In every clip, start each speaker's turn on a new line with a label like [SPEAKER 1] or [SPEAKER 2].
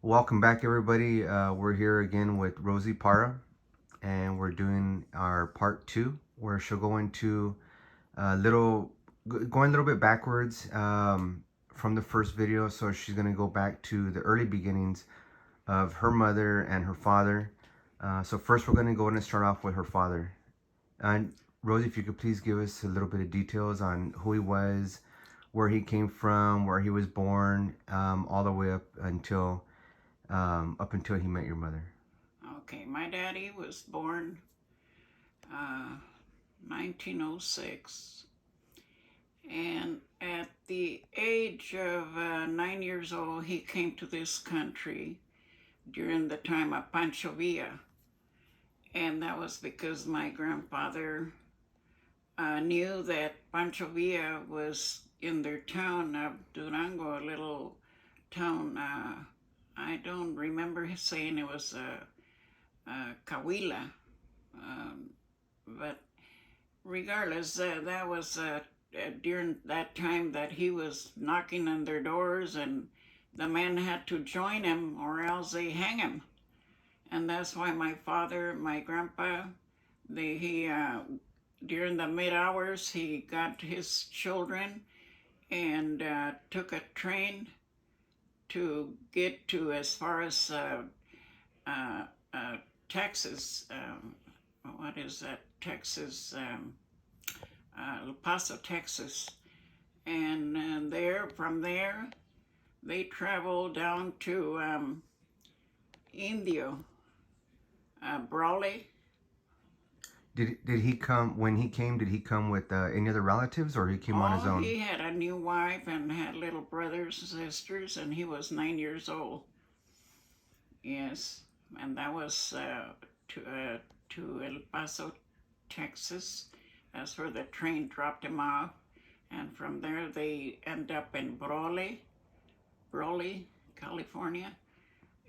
[SPEAKER 1] Welcome back, everybody. We're here again with Rosie Parra, and we're doing our part two, where she'll go into going a little bit backwards from the first video. So she's gonna go back to the early beginnings of her mother and her father. So first, we're gonna go ahead and start off with her father. And Rosie, if you could please give us a little bit of details on who he was, where he came from, where he was born, all the way up until he met your mother.
[SPEAKER 2] Okay, my daddy was born uh, 1906, and at the age of 9 years old, he came to this country during the time of Pancho Villa, and that was because my grandfather knew that Pancho Villa was in their town of Durango, a little town. I don't remember saying it was Cahuila, um, but regardless, that was during that time that he was knocking on their doors, and the men had to join him or else they hang him. And that's why my father, my grandpa, he during the mid hours he got his children and took a train to get to as far as uh, Texas. What is that? Texas. El Paso, Texas, and from there they traveled down to Indio, Brawley.
[SPEAKER 1] Did he come when he came? Did he come with any other relatives, or he came on his
[SPEAKER 2] Oh,
[SPEAKER 1] own?
[SPEAKER 2] he had a new wife and had little brothers and sisters, and he was 9 years old. Yes, and that was to El Paso, Texas. That's where the train dropped him off, and from there they end up in Brawley, California.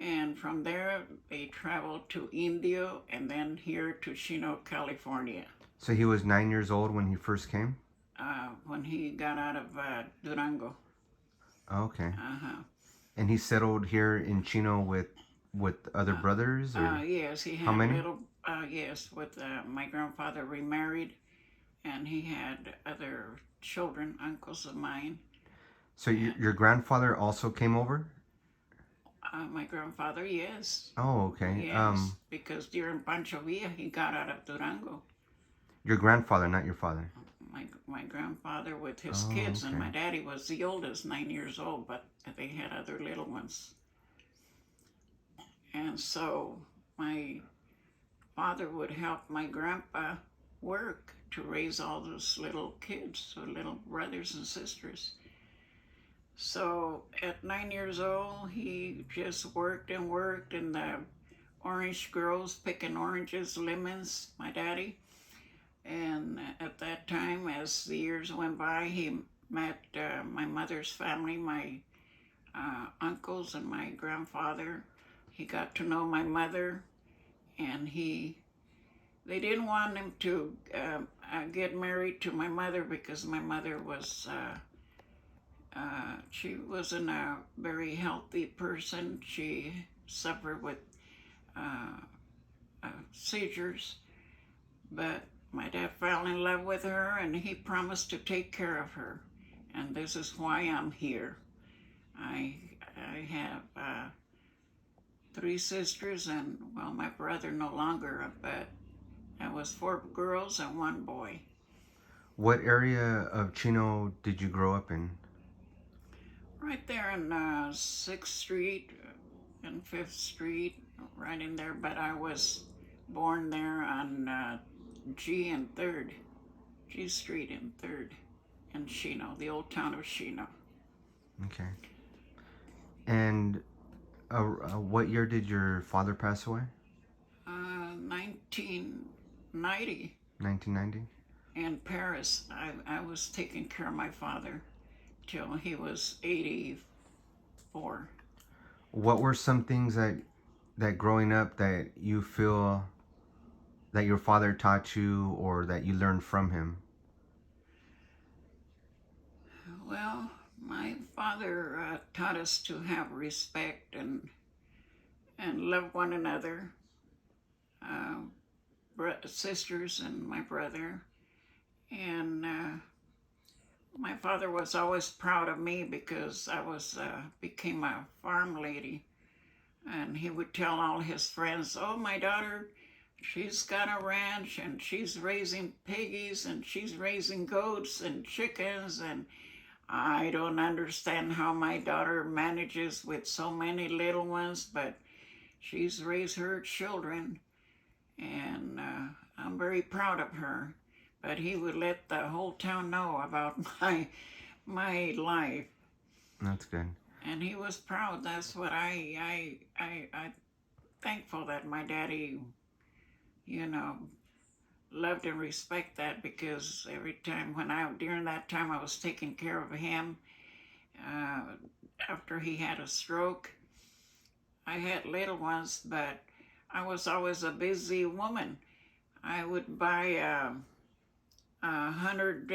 [SPEAKER 2] And from there, they traveled to Indio and then here to Chino, California,
[SPEAKER 1] So he was 9 years old when he first came.
[SPEAKER 2] when he got out of Durango.
[SPEAKER 1] Oh, okay,
[SPEAKER 2] Uh-huh.
[SPEAKER 1] and he settled here in Chino with other brothers, or
[SPEAKER 2] Yes, he
[SPEAKER 1] how
[SPEAKER 2] had
[SPEAKER 1] many?
[SPEAKER 2] little, yes, with my grandfather remarried, and he had other children, uncles of mine.
[SPEAKER 1] So
[SPEAKER 2] And
[SPEAKER 1] your grandfather also came over.
[SPEAKER 2] my grandfather, yes,
[SPEAKER 1] Oh, okay.
[SPEAKER 2] yes, because during Pancho Villa, he got out of Durango.
[SPEAKER 1] Your grandfather, not your father.
[SPEAKER 2] My grandfather with his
[SPEAKER 1] Oh,
[SPEAKER 2] kids, and
[SPEAKER 1] okay.
[SPEAKER 2] my daddy was the oldest, 9 years old, but they had other little ones. And so my father would help my grandpa work to raise all those little kids, so little brothers and sisters. So at 9 years old, he just worked and worked in the orange groves, picking oranges, lemons, my daddy. And at that time, as the years went by, he met my mother's family, my uncles and my grandfather. He got to know my mother, and they didn't want him to get married to my mother because my mother was she wasn't a very healthy person. She suffered with uh, seizures, but my dad fell in love with her, and he promised to take care of her. And this is why I'm here. I I have three sisters, and well, my brother no longer, but I was four girls and one boy.
[SPEAKER 1] What area of Chino did you grow up in?
[SPEAKER 2] Right there on 6th Street and 5th Street, right in there. But I was born there on G and 3rd, G Street and 3rd in Chino, the old town of Chino.
[SPEAKER 1] Okay. And what year did your father pass away?
[SPEAKER 2] 1990
[SPEAKER 1] 1990.
[SPEAKER 2] in Paris. I was taking care of my father till he was 84.
[SPEAKER 1] What were some things that growing up that you feel that your father taught you or that you learned from him?
[SPEAKER 2] Well, my father taught us to have respect and and love one another, uh, sisters and my brother. And my father was always proud of me because I was became a farm lady, and he would tell all his friends, "Oh, my daughter, she's got a ranch and she's raising piggies and she's raising goats and chickens, and I don't understand how my daughter manages with so many little ones, but she's raised her children, and I'm very proud of her." But he would let the whole town know about my life,
[SPEAKER 1] That's good.
[SPEAKER 2] and he was proud. That's what I thankful that my daddy, you know, loved and respect that, because every time when I during that time I was taking care of him uh, after he had a stroke. I had little ones, but I was always a busy woman. I would buy 100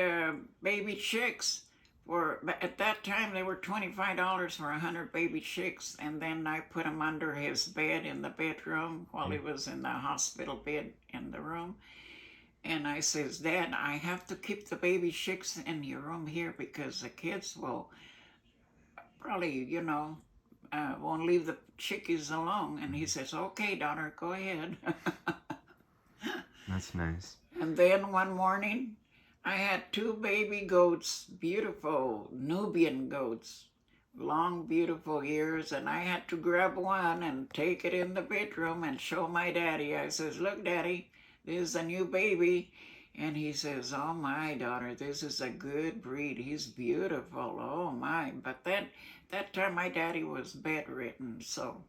[SPEAKER 2] baby chicks for, but at that time they were $25 for 100 baby chicks, and then I put them under his bed in the bedroom while he was in the hospital bed in the room. And I says, "Dad, I have to keep the baby chicks in your room here because the kids will probably, won't leave the chickies alone." And he says, "Okay, daughter, go ahead."
[SPEAKER 1] That's nice.
[SPEAKER 2] And then one morning, I had two baby goats, beautiful Nubian goats, long, beautiful ears, and I had to grab one and take it in the bedroom and show my daddy. I says, "Look, Daddy, this is a new baby." And he says, "Oh, my daughter, this is a good breed. He's beautiful. Oh, my." But that time my daddy was bedridden, so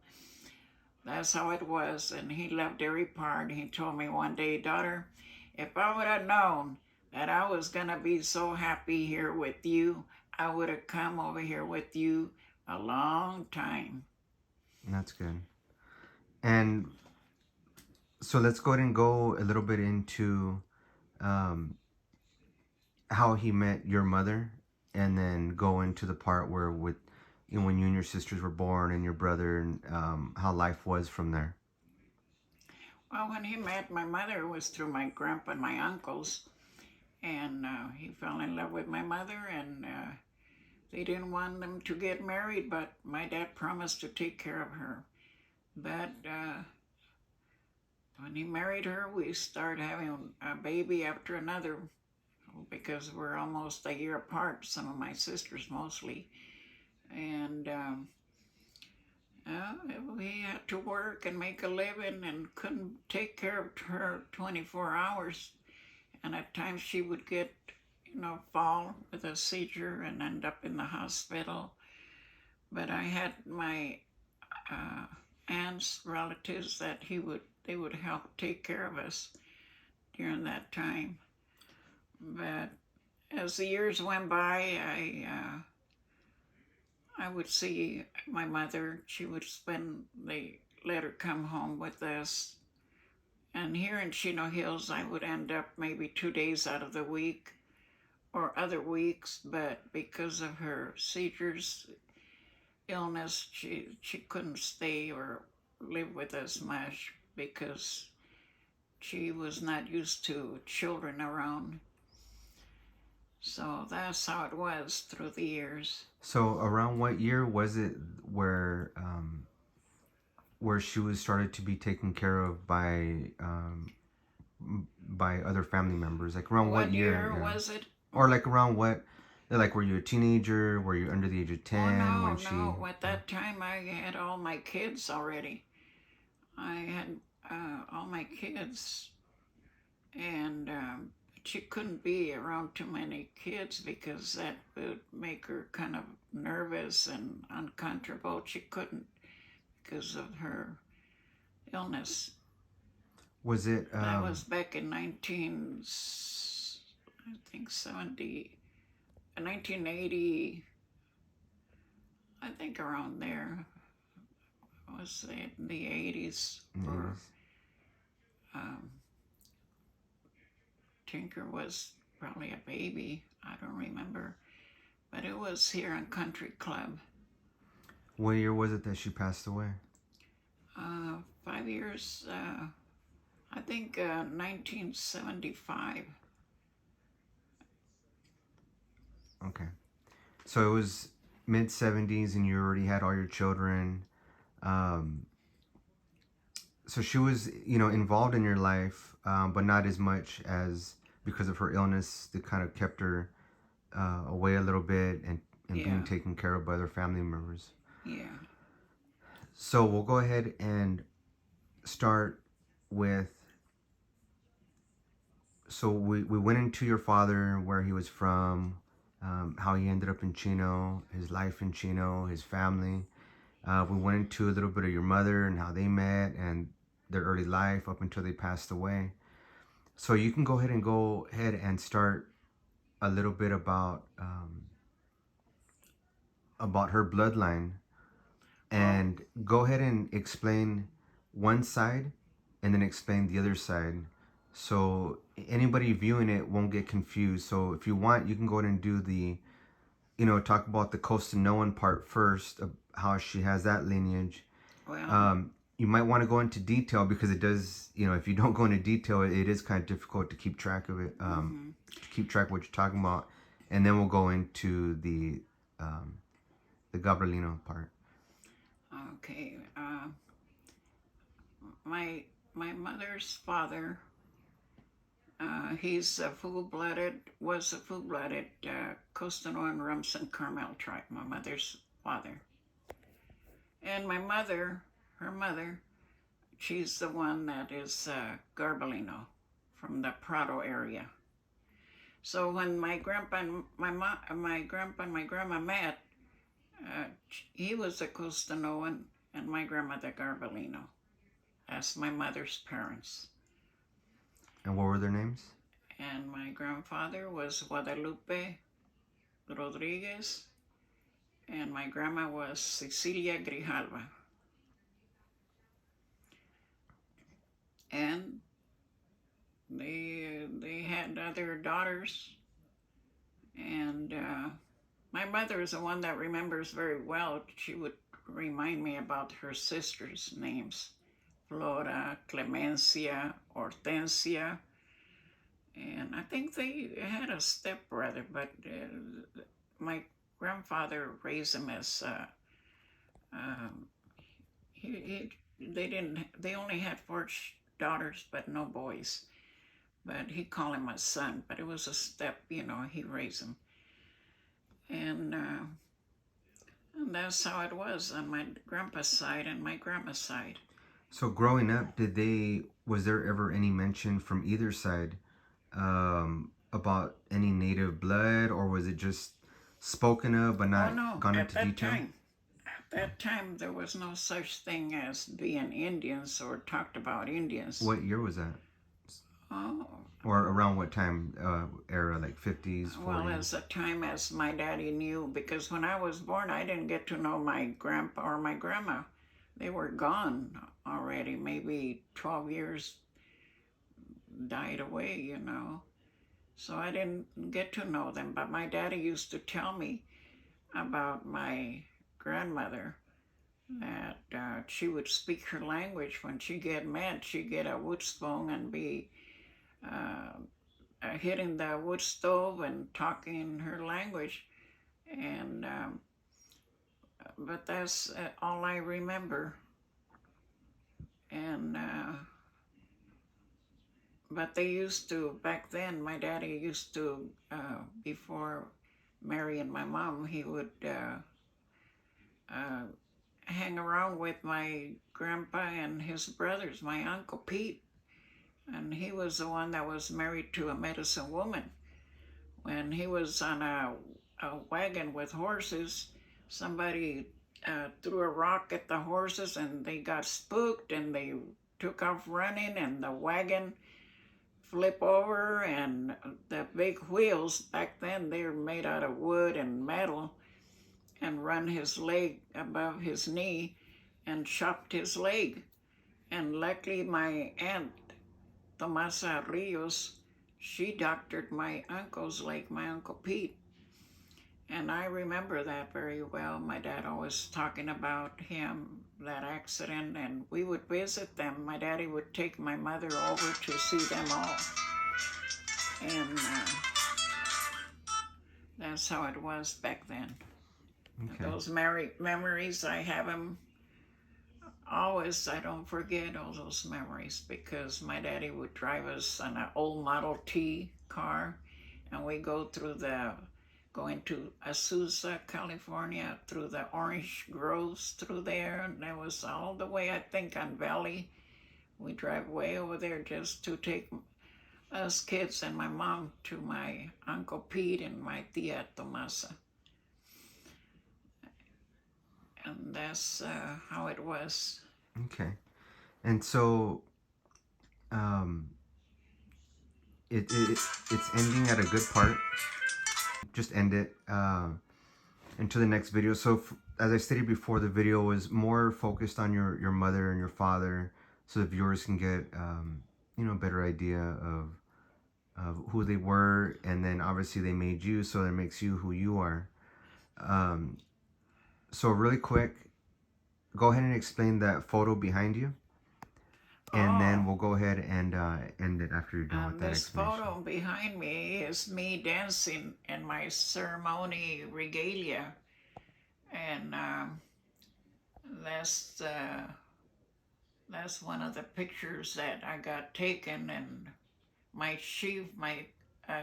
[SPEAKER 2] that's how it was, and he loved every part. He told me one day, "Daughter, if I would have known that I was going to be so happy here with you, I would have come over here with you a long time."
[SPEAKER 1] That's good. And so let's go ahead and go a little bit into um, how he met your mother, and then go into the part where with when you and your sisters were born and your brother, and how life was from there.
[SPEAKER 2] Well, when he met my mother, it was through my grandpa and my uncles, and he fell in love with my mother, and they didn't want them to get married, but my dad promised to take care of her. But when he married her, we started having a baby after another, because we're almost a year apart, some of my sisters mostly. And we had to work and make a living and couldn't take care of her 24 hours. And at times she would get, fall with a seizure and end up in the hospital. But I had my aunts, relatives that they would help take care of us during that time. But as the years went by, I would see my mother. She would they let her come home with us. And here in Chino Hills, I would end up maybe 2 days out of the week or other weeks, but because of her seizures, illness, she couldn't stay or live with us much because she was not used to children around. So that's how it was through the years.
[SPEAKER 1] So around what year was it where she was started to be taken care of by other family members? Like around what year?
[SPEAKER 2] What year was it?
[SPEAKER 1] Or like around what? Like, were you a teenager? Were you under the age of 10
[SPEAKER 2] Oh,
[SPEAKER 1] when
[SPEAKER 2] no,
[SPEAKER 1] she?
[SPEAKER 2] no. At that time, I had all my kids already. I had all my kids, and she couldn't be around too many kids because that would make her kind of nervous and uncomfortable. She couldn't because of her illness.
[SPEAKER 1] Was it?
[SPEAKER 2] That was back in 1980. I think around there. Was it in the 80s? Or Tinker was probably a baby. I don't remember. But it was here in Country Club.
[SPEAKER 1] What year was it that she passed away?
[SPEAKER 2] 5 years. I think 1975.
[SPEAKER 1] Okay. So it was mid 70s and you already had all your children. Um, so she was, involved in your life, but not as much as because of her illness that kind of kept her away a little bit and being
[SPEAKER 2] Yeah,
[SPEAKER 1] taken care of by other family members.
[SPEAKER 2] yeah.
[SPEAKER 1] So we'll go ahead and start with. So we went into your father, where he was from, how he ended up in Chino, his life in Chino, his family. We went into a little bit of your mother and how they met and their early life up until they passed away. So you can go ahead and start a little bit about her bloodline,
[SPEAKER 2] Well,
[SPEAKER 1] and go ahead and explain one side and then explain the other side, so anybody viewing it won't get confused. So if you want, you can go ahead and do the, talk about the Costa-Noan part first, of how she has that lineage.
[SPEAKER 2] well,
[SPEAKER 1] You might want to go into detail because it does, if you don't go into detail, it is kind of difficult to keep track of it,
[SPEAKER 2] hmm
[SPEAKER 1] to keep track of what you're talking about. And then we'll go into the Gabrielino part.
[SPEAKER 2] okay. My my mother's father, he's a full-blooded, was a full-blooded Costanoan Rumsen Carmel tribe. My mother's father, and my mother, her mother, she's the one that is Garbelino from the Prado area. So when my grandpa and my grandpa and my grandma met, uh, he was a Costanoan and my grandmother Garbelino. That's my mother's parents.
[SPEAKER 1] And what were their names?
[SPEAKER 2] And my grandfather was Guadalupe Rodriguez, and my grandma was Cecilia Grijalva. And they had other daughters, and my mother is the one that remembers very well. She would remind me about her sisters' names: Flora, Clemencia, Hortensia, and I think they had a stepbrother, but my grandfather raised them as um, they didn't. They only had four daughters, but no boys. But he called him a son, but it was a step. He raised him, and that's how it was on my grandpa's side and my grandma's side.
[SPEAKER 1] So growing up, was there ever any mention from either side, about any native blood, or was it just spoken of but
[SPEAKER 2] Oh
[SPEAKER 1] not
[SPEAKER 2] no!
[SPEAKER 1] gone into detail?
[SPEAKER 2] At that time, there was no such thing as being Indians or talked about Indians.
[SPEAKER 1] What year was that?
[SPEAKER 2] Oh,
[SPEAKER 1] Or around what time era, like 50s,
[SPEAKER 2] well,
[SPEAKER 1] 40s?
[SPEAKER 2] as a time as my daddy knew, because when I was born, I didn't get to know my grandpa or my grandma. They were gone already. Maybe 12 years died away. So I didn't get to know them. But my daddy used to tell me about my grandmother that she would speak her language. When she get mad, she'd get a wood stone and be uh, hitting the wood stove and talking her language. And but that's all I remember. And but they used to back then. My daddy used to before marrying my mom, he would uh, hang around with my grandpa and his brothers, my Uncle Pete, and he was the one that was married to a medicine woman. When he was on a wagon with horses, somebody threw a rock at the horses and they got spooked and they took off running, and the wagon flip over, and the big wheels back then, they were made out of wood and metal, and run his leg above his knee and chopped his leg. And luckily my aunt Tomasa Rios, she doctored my uncle's leg, my Uncle Pete. And I remember that very well. My dad always talking about him, that accident, and we would visit them. My daddy would take my mother over to see them all. And that's how it was back then.
[SPEAKER 1] Okay.
[SPEAKER 2] Those memories, I have them always. I don't forget all those memories because my daddy would drive us on an old Model T car, and we go going to Azusa, California, through the orange groves through there, and that was all the way, I think, on Valley. We drive way over there just to take us kids and my mom to my Uncle Pete and my Tia Tomasa. And that's how it was.
[SPEAKER 1] Okay. And so, um, it's ending at a good part. Just end it into the next video. So, as I stated before, the video was more focused on your mother and your father, so the viewers can get a better idea of who they were, and then obviously they made you, so that makes you who you are. So really quick, go ahead and explain that photo behind you, and then we'll go ahead and end it after you're done with that
[SPEAKER 2] This
[SPEAKER 1] explanation.
[SPEAKER 2] photo behind me is me dancing in my ceremony regalia, and that's one of the pictures that I got taken. And my chief, my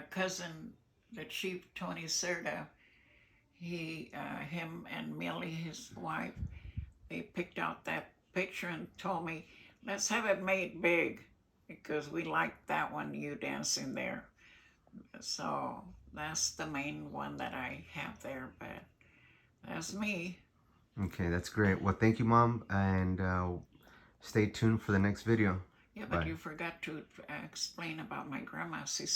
[SPEAKER 2] cousin, the chief Tony Serta, him and Millie, his wife, they picked out that picture and told me, let's have it made big because we like that one, you dancing there. So that's the main one that I have there, but that's me.
[SPEAKER 1] Okay, that's great. Well, thank you, Mom, and stay tuned for the next video.
[SPEAKER 2] Yeah, but
[SPEAKER 1] Bye.
[SPEAKER 2] you forgot to explain about my grandma, Cecilia.